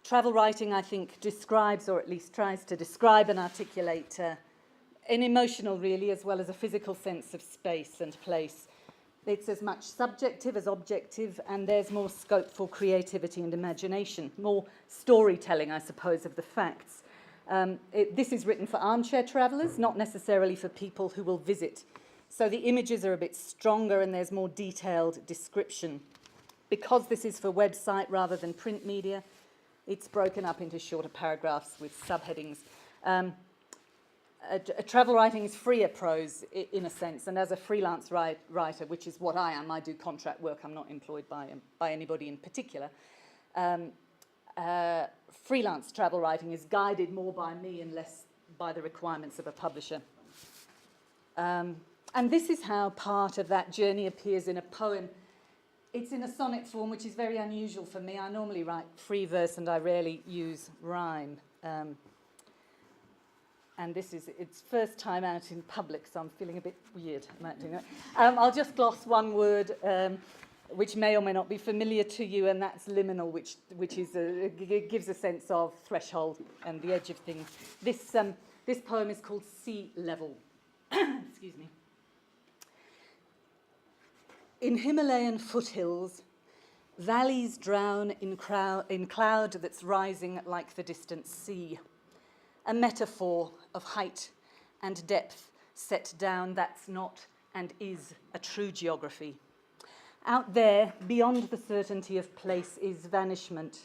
Travel writing, I think, describes, or at least tries to describe and articulate an emotional, really, as well as a physical sense of space and place. It's as much subjective as objective, and there's more scope for creativity and imagination, more storytelling, I suppose, of the facts. This is written for armchair travellers, not necessarily for people who will visit. So the images are a bit stronger and there's more detailed description. Because this is for website rather than print media, it's broken up into shorter paragraphs with subheadings. Travel writing is freer prose in a sense, and as a freelance writer, which is what I am, I do contract work, I'm not employed by anybody in particular. Freelance travel writing is guided more by me and less by the requirements of a publisher. And this is how part of that journey appears in a poem. It's in a sonnet form, which is very unusual for me. I normally write free verse and I rarely use rhyme. And this is its first time out in public, so I'm feeling a bit weird about doing that. I'll just gloss one word, which may or may not be familiar to you, and that's liminal, which gives a sense of threshold and the edge of things. This poem is called Sea Level. Excuse me. In Himalayan foothills, valleys drown in cloud that's rising like the distant sea. A metaphor of height and depth set down that's not and is a true geography. Out there, beyond the certainty of place, is vanishment,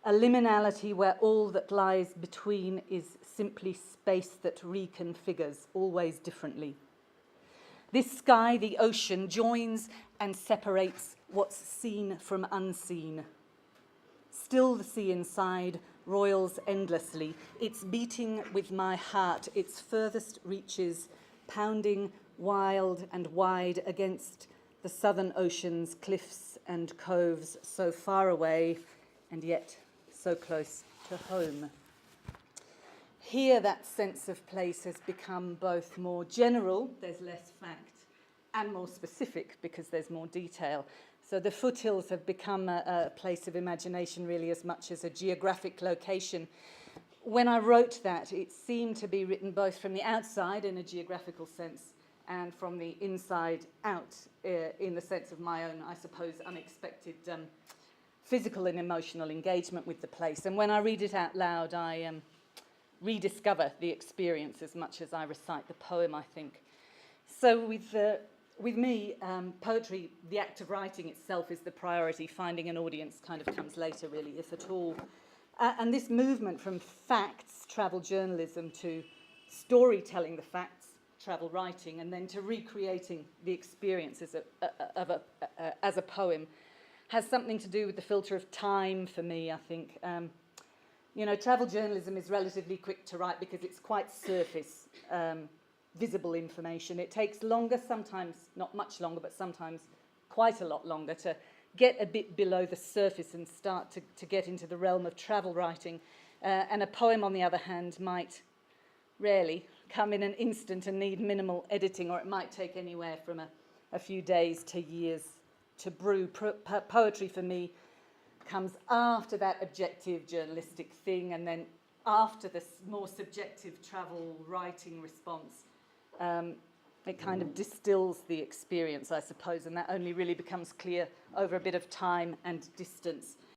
a liminality where all that lies between is simply space that reconfigures, always differently. This sky, the ocean, joins and separates what's seen from unseen. Still the sea inside roils endlessly. It's beating with my heart, its furthest reaches, pounding wild and wide against the southern ocean's cliffs and coves, so far away and yet so close to home. Here that sense of place has become both more general, there's less fact, and more specific because there's more detail. So the foothills have become a place of imagination really as much as a geographic location. When I wrote that, it seemed to be written both from the outside in a geographical sense and from the inside out in the sense of my own, I suppose, unexpected physical and emotional engagement with the place. And when I read it out loud, I rediscover the experience as much as I recite the poem, I think. So with me, poetry, the act of writing itself is the priority. Finding an audience kind of comes later, really, if at all. And this movement from facts, travel journalism, to storytelling the facts, travel writing, and then to recreating the experience as a poem has something to do with the filter of time for me, I think. You know, travel journalism is relatively quick to write because it's quite surface, visible information. It takes longer, sometimes not much longer, but sometimes quite a lot longer to get a bit below the surface and start to get into the realm of travel writing. And a poem, on the other hand, might rarely come in an instant and need minimal editing, or it might take anywhere from a few days to years to brew. Poetry, for me, comes after that objective journalistic thing, and then after this more subjective travel writing response. It kind of distills the experience, I suppose, and that only really becomes clear over a bit of time and distance.